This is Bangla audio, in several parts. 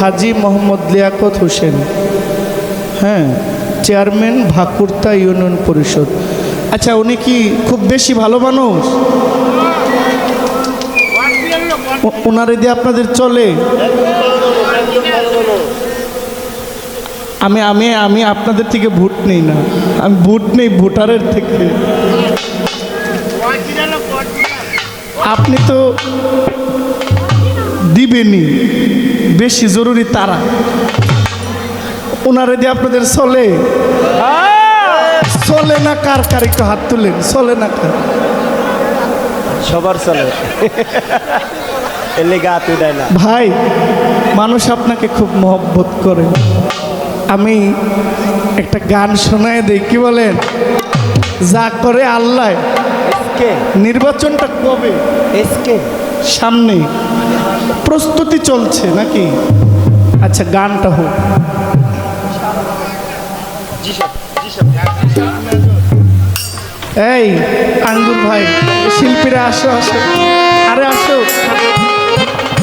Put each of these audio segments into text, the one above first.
হাজি মোহাম্মদ লিয়াকত হোসেন, হ্যাঁ, চেয়ারম্যান ভাকুরতা ইউনিয়ন পরিষদ। আচ্ছা, উনি কি খুব বেশি ভালো মানুষ? ওনারে দিয়ে আপনাদের চলে? আমি আমি আমি আপনাদের থেকে ভোট নেই না, আমি ভোট নেই ভোটারের থেকে। আপনি তো দিবেনি, বেশি জরুরি তারা। ওনারে দিয়ে আপনাদের চলে? চলে না কার? কার একটু হাত তুলেন। চলে না কার? সবার চলে। ভাই, মানুষ আপনাকে খুব মহব্বত করে। আমি একটা গান শোনায় দেই, কি বলেন? যা করে আল্লাহ। নির্বাচনটা কবে? সামনে, প্রস্তুতি চলছে নাকি? আচ্ছা, গানটা হোক। এই আঙ্গুর ভাই, শিল্পীরা আসো আসো, আরে আসো,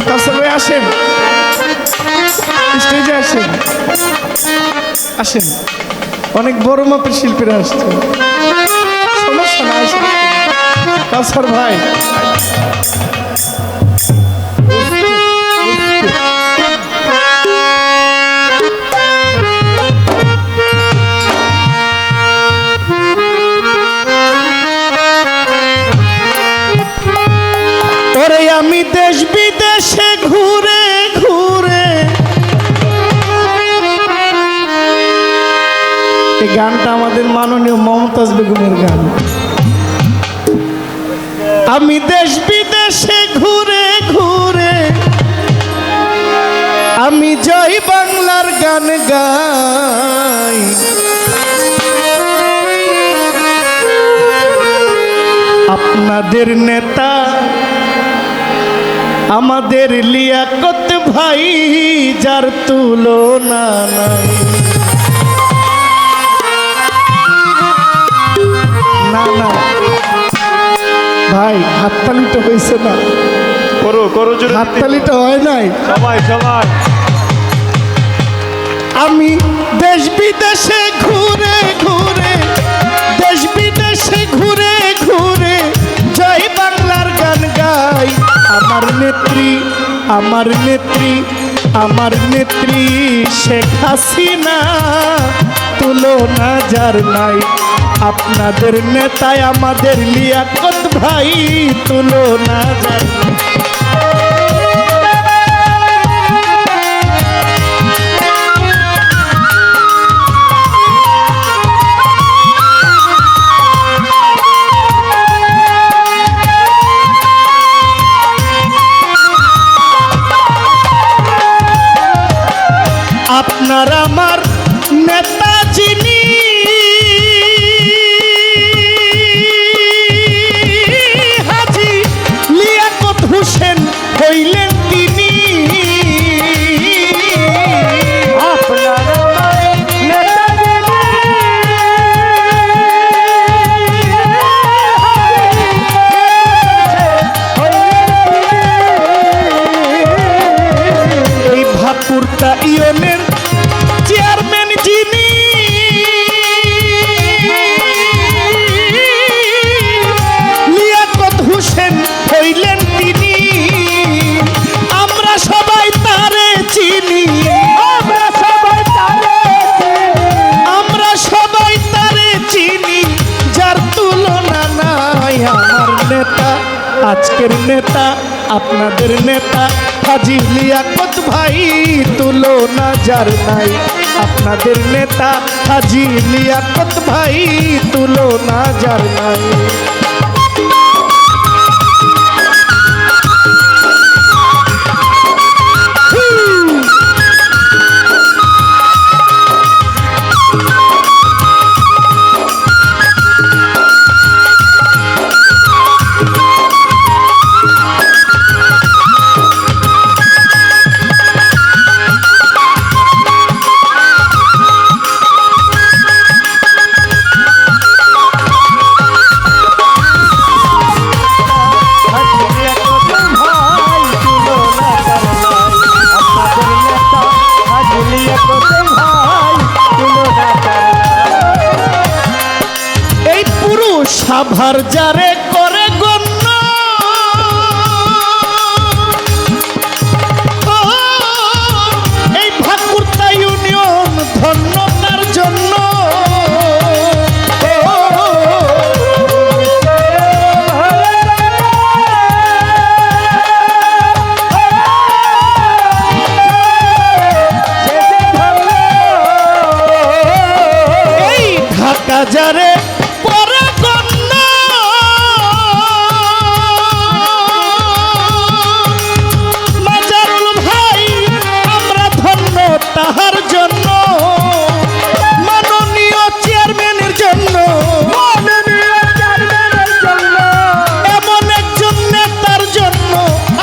কাছে আসেন, স্টেজে আসেন, আসেন। অনেক বড় মাপের শিল্পীরা আসছে, সমস্যা না, আসেন। কাউসার ভাই, ওরে আমি দেশ বিদেশে ঘুরে ঘুরে, এই গানটা আমাদের মাননীয় মমতাজ বেগমের গান। আমি দেশ বিদেশে ঘুরে ঘুরে আমি জয় বাংলার গান গাই। আপনাদের নেতা আমাদের লিয়াকত ভাই, যার তুলনা নাই। না না ভাই, হাততালিটা হয়েছে না? করো করো, হাততালিটা হয় নাই? সবাই সবাই। আমি দেশ বিদেশে ঘুরে ঘুরে, দেশ বিদেশে ঘুরে ঘুরে জয় বাংলার গান গাই। আমার নেত্রী, আমার নেত্রী, আমার নেত্রী শেখ হাসিনা, তুলনা যার নাই। আপনাদের নেতায় আমাদের লিয়াকত ভাই, তুলনা যার নাই। আপনার আমার নেতা যিনি, হাজি লিয়াকত হোসেন হইলেন তিনি। আপনার আমার নেতা এই ভাকুরতা ইউনিয়নের চেয়ারম্যান যিনি, লিয়াকত হোসেন হইলেন তিনি। আমরা সবাই তারে চিনি, আমরা সবাই তারে চিনি, আমরা সবাই তারে চিনি, যার তুলনা নাই। আমার নেতা, আজকের নেতা, আপনাদের নেতা হাজি লিয়াকত ভাই, তুলনা যার নাই। আপনাদের নেতা হাজি লিয়াকত ভাই, তুলনা যার নাই। সাভার যারে করে গণ্য ও, এই ভাকুরতা ইউনিয়ন ধন্য তার জন্য ও, এই ঢাকা যারে পরে গণ্য মাজারুল ভাই আমরা ধন্য তাহার জন্য মাননীয় চেয়ারম্যানের জন্য এমন একজন নেতার জন্য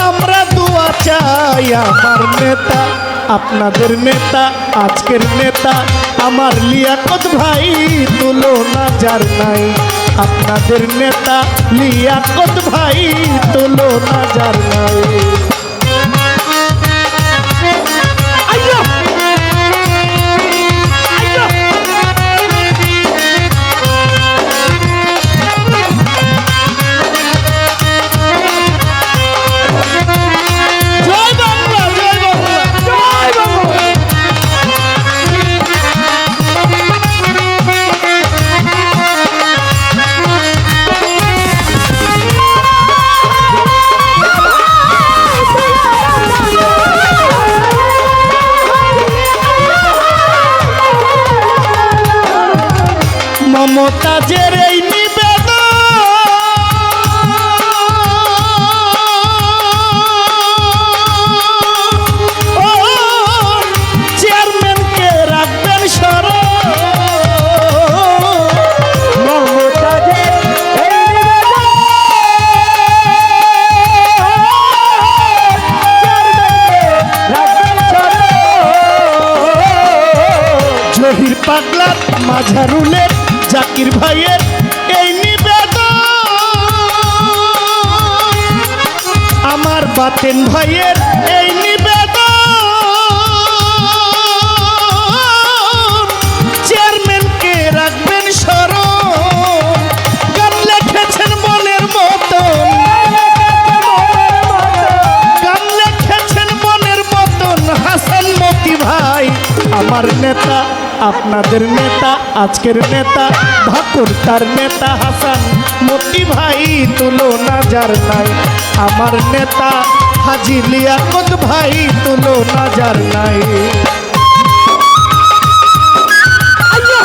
আমরা দোয়া চাই আমার নেতা আপনাদের নেতা আজকের নেতা আমার লিয়াকত ভাই তুলনা যার নাই আপনাদের নেতা লিয়াকত ভাই তুলনা যার নাই আইয়ো! আইয়ো! জয় বাংলা জয় বাংলা জয় বাংলা মমতাজের এই নিবেদন ও চেয়ারম্যানকে রাখবেন স্মরণ মমতাজের এই নিবেদন চেয়ারম্যানকে রাখবেন স্মরণ জহির পাগলার মাঝারুলের জাকির ভাইয়ের এই নিবেদন আমার বাতেন ভাইয়ের এই নিবেদন চেয়ারম্যানকে রাখবেন স্মরণ গান লিখেছেন মনের মতন গান লিখেছেন মনের মতন হাসান মতি ভাই আমার নেতা আপনাদের নেতা আজকের নেতা ভাকুরতার নেতা হাসান মতি ভাই তুলনা যার নাই আমার নেতা হাজি লিয়াকত ভাই তুলনা যার নাই আইয়ো!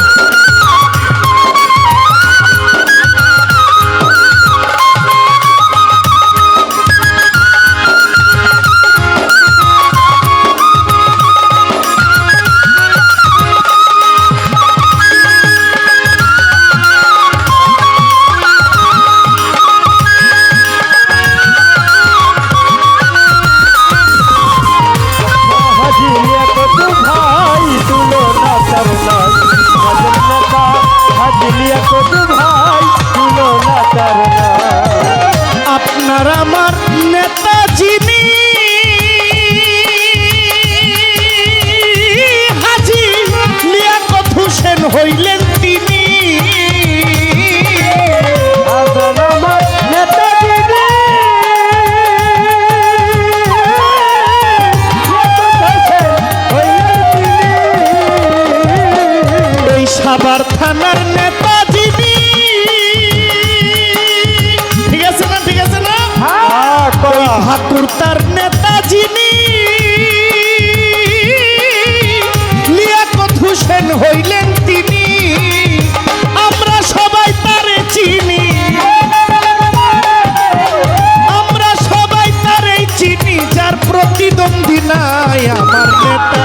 আপনার আমার নেতা যিনি হাজি লিয়াকত হোসেন হইলেন তিনি এই সাভার থানার নেতা যিনি ঠিক আছে না ঠিক আছে না ভাকুরতার নেতা যিনি লিয়াকত হোসেন হইলেন তিনি আমরা সবাই তারে চিনি আমরা সবাই তারে চিনি যার প্রতিদ্বন্দ্বী নাই আমার নেতা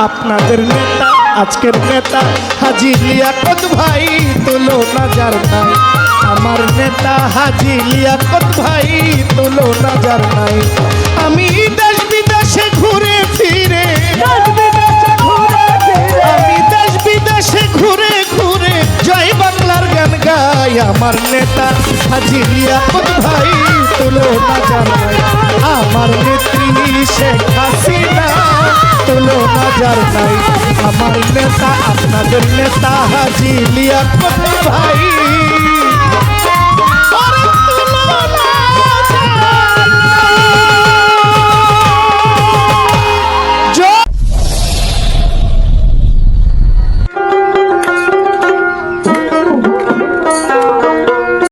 আপনাদের নেতা আজকের নেতা হাজি লিয়াকত ভাই তুলনা যার নাই আমার নেতা হাজি লিয়াকত ভাই তুলনা যার নাই আমি দেশ বিদেশে ঘুরে ফিরে আমি দেশ বিদেশে ঘুরে ঘুরে জয় বাংলার গান গাই আমার নেতা হাজি লিয়াকত ভাই তুলনা যার নাই আমার নেত্রী শেখ হাসিনা তুলনা যার নাই আমার নেতা আপনাদের নেতা হাজি লিয়াকত ভাই